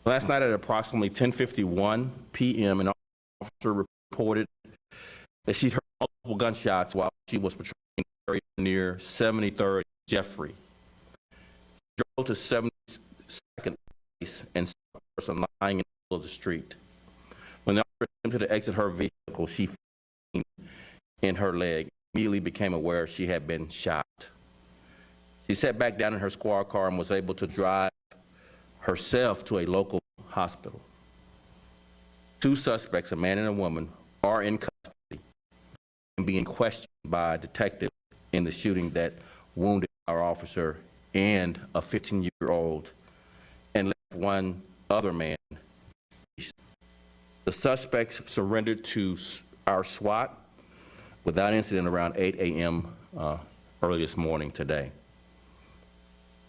Last night at approximately 10:51 p.m., an officer reported that she'd heard multiple gunshots while she was patrolling the area near 73rd Jeffrey. She drove to 72nd Place and saw a person lying in the middle of the street. When the officer attempted to exit her vehicle, she felt in her leg, immediately became aware she had been shot. She sat back down in her squad car and was able to drive herself to a local hospital. Two suspects, a man and a woman, are in custody and being questioned by detectives in the shooting that wounded our officer and a 15-year-old and left one other man. The suspects surrendered to our SWAT without incident around 8 a.m. Early this morning today.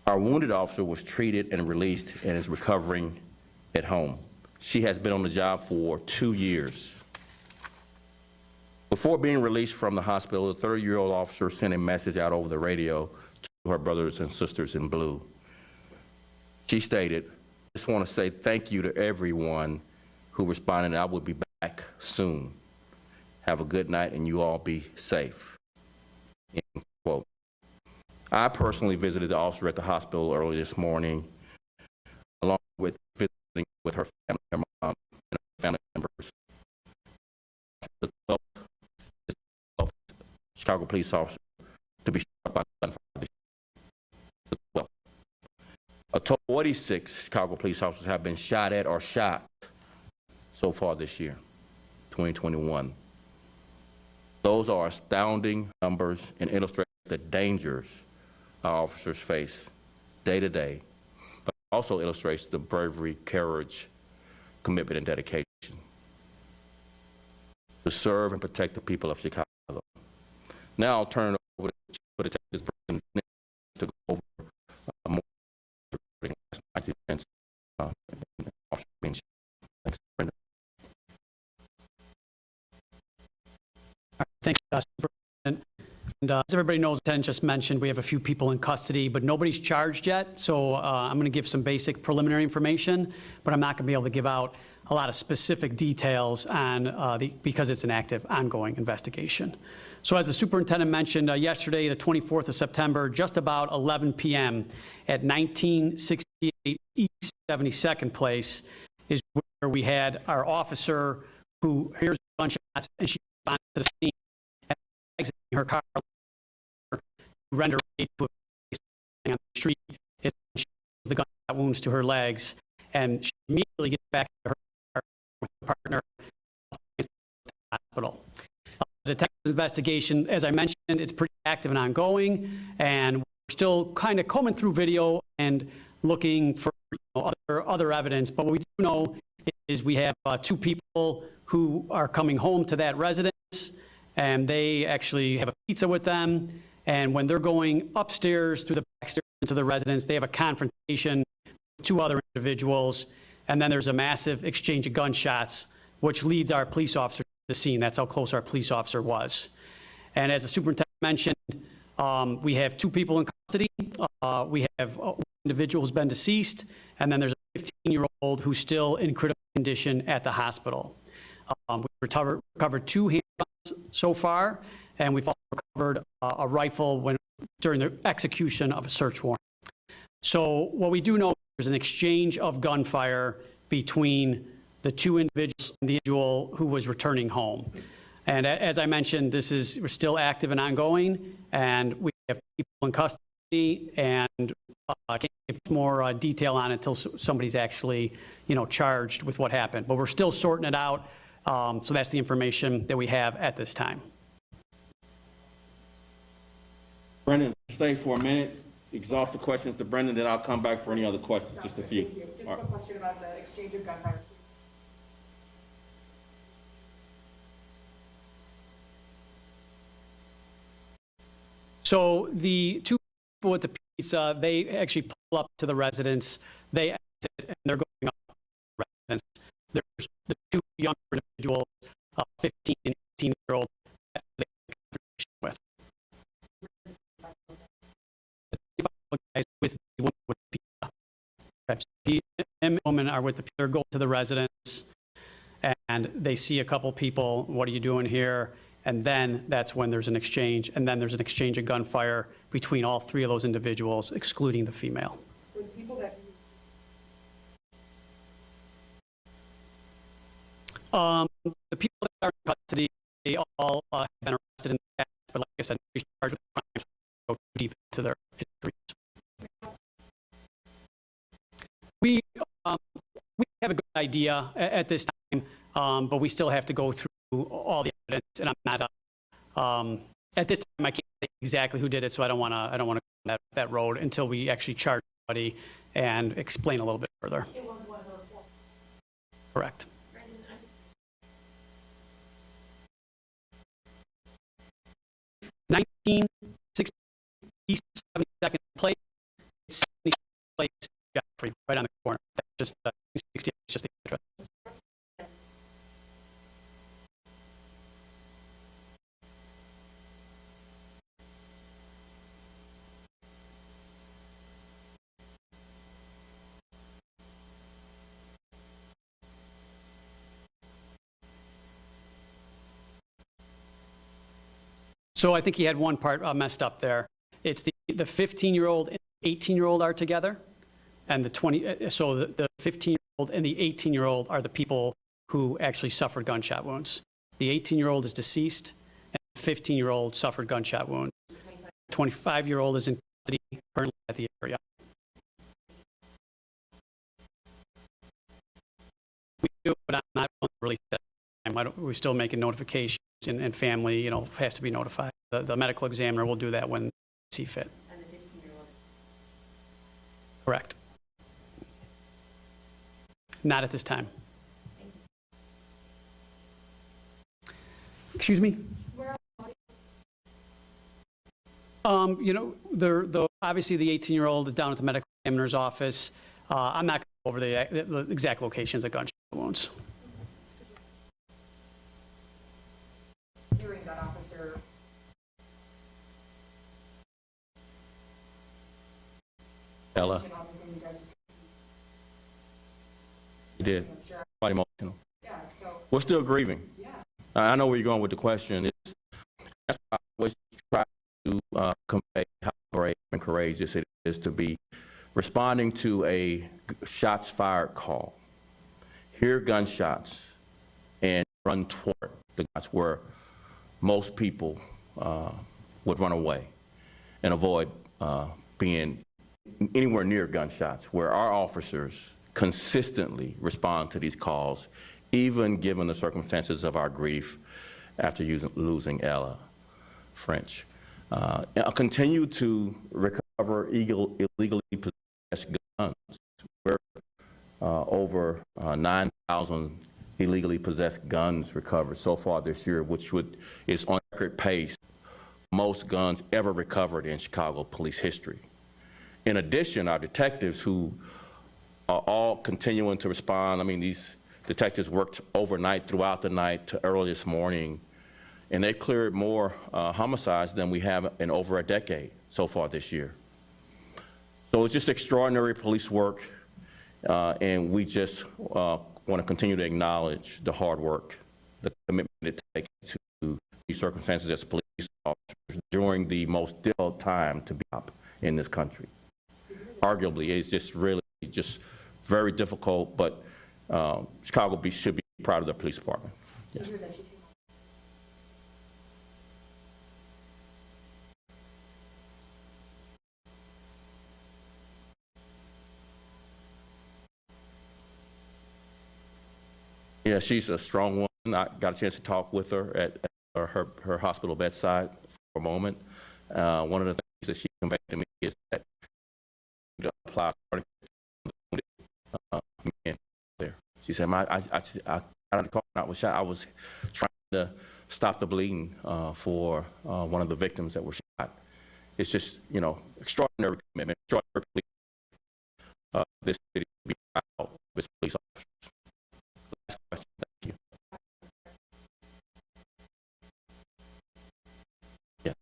Our wounded officer was treated and released and is recovering at home. She has been on the job for 2 years. Before being released from the hospital, the 30-year-old officer sent a message out over the radio to her brothers and sisters in blue. She stated, "I just want to say thank you to everyone who responded. I will be back soon. Have a good night and you all be safe." End quote. I personally visited the officer at the hospital early this morning, along with visiting with her family, her mom, and her family members. The 12th Chicago police officer to be shot by gunfire this year. The 12th. A total of 46 Chicago police officers have been shot at or shot so far this year, 2021. Those are astounding numbers and illustrate the dangers our officers face day to day, but also illustrates the bravery, courage, commitment, and dedication to serve and protect the people of Chicago. Now I'll turn it over to Detective to go over more last night's events. Thanks, Superintendent. And as everybody knows, Ted just mentioned, we have a few people in custody, but nobody's charged yet. So I'm going to give some basic preliminary information, but I'm not going to be able to give out a lot of specific details on because it's an active, ongoing investigation. So as the superintendent mentioned yesterday, the 24th of September, just about 11 p.m. at 1968 East 72nd Place is where we had our officer who hears gunshots and she responded to the scene. Exiting her car, render aid to a place on the street. She has the gunshot wounds to her legs, and she immediately gets back to her car with her partner to the hospital. The detective's investigation, as I mentioned, it's pretty active and ongoing, and we're still kind of combing through video and looking for other evidence. But what we do know is we have two people who are coming home to that residence, and they actually have a pizza with them. And when they're going upstairs through the back stairs into the residence, they have a confrontation with two other individuals. And then there's a massive exchange of gunshots, which leads our police officer to the scene. That's how close our police officer was. And as the superintendent mentioned, we have two people in custody. We have one individual who's been deceased, and then there's a 15-year-old who's still in critical condition at the hospital. We've recovered two handguns so far, and we've also recovered a rifle during the execution of a search warrant. So what we do know is there's an exchange of gunfire between the two individuals and the individual who was returning home. And as I mentioned, we're still active and ongoing, and we have people in custody, and I can't give more detail on it until somebody's actually, charged with what happened. But we're still sorting it out. So that's the information that we have at this time. Brendan, stay for a minute. Exhaust the questions to Brendan, then I'll come back for any other questions. Just a few. Thank you. Just one question about the exchange of gunfire. So the two people with the pizza, they actually pull up to the residence. They exit and they're going up to the residence. There's the two younger individuals, 15 and 18-year-old, they have a conversation with. The 25 guys with the one with the pizza. him and the woman are with the, they're going to the residence, and they see a couple people, what are you doing here? And then that's when there's an exchange, and then there's an exchange of gunfire between all three of those individuals, excluding the female. Were the people that, The people that are in custody, they all have been arrested in the past, but like I said, they're charged with crimes, so go deep into their histories. We have a good idea at this time, but we still have to go through all the evidence, and I'm not, at this time, I can't say exactly who did it, so I don't want to go down that road until we actually charge somebody and explain a little bit further. it was one of those four? Correct. Brandon, I just 1960 East 72nd Place. It's 70th Place, Joffrey, right on the corner. That's just 60. It's just the address. So I think he had one part messed up there. It's the 15-year-old and 18-year-old are together, and the 15-year-old and the 18-year-old are the people who actually suffered gunshot wounds. The 18-year-old is deceased, and the 15-year-old suffered gunshot wounds. 25-year-old is in custody currently at the area. We do, but I'm not willing to release that. We're still making notifications, and family, has to be notified. The medical examiner will do that when see fit. and the 15-year-old. Correct. Not at this time. Excuse me? Where Obviously the 18-year-old is down at the medical examiner's office. I'm not going to go over the exact locations of gunshot wounds. hearing that officer, Ella, mention all the things you guys just, you did. I'm sure, Quite emotional. yeah, so, We're still grieving. yeah. I know where you're going with the question. That's why I always try to convey how brave and courageous it is to be responding to a shots fired call, hear gunshots, and run toward the guns where most people would run away and avoid being anywhere near gunshots, where our officers consistently respond to these calls, even given the circumstances of our grief after losing Ella French. Continue to recover illegally possessed guns. We're over 9,000 illegally possessed guns recovered so far this year, which is on record pace, most guns ever recovered in Chicago police history. In addition, our detectives, who are all continuing to respond, these detectives worked overnight throughout the night to early this morning, and they cleared more homicides than we have in over a decade so far this year. So it's just extraordinary police work, and we just want to continue to acknowledge the hard work, the commitment it takes to these circumstances as police officers during the most difficult time to be up in this country. Arguably, it's just really just very difficult, but Chicago should be proud of their police department. Yes. Yeah, she's a strong woman. I got a chance to talk with her at her hospital bedside for a moment. One of the things that she conveyed to me is that to apply men there. She said, I got out of the car and I was shot. I was trying to stop the bleeding for one of the victims that were shot. It's just, extraordinary commitment, extraordinary police. This city to be proud of its police officers. Last question, thank you. Yes.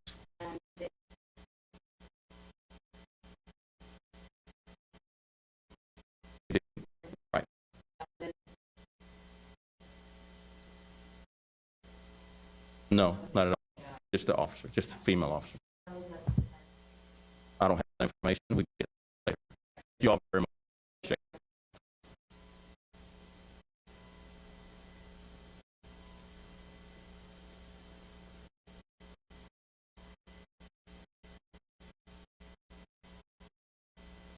We did. No, not at all. Just the officer, just the female officer. I don't have that information. We can get it later. Thank you all very much.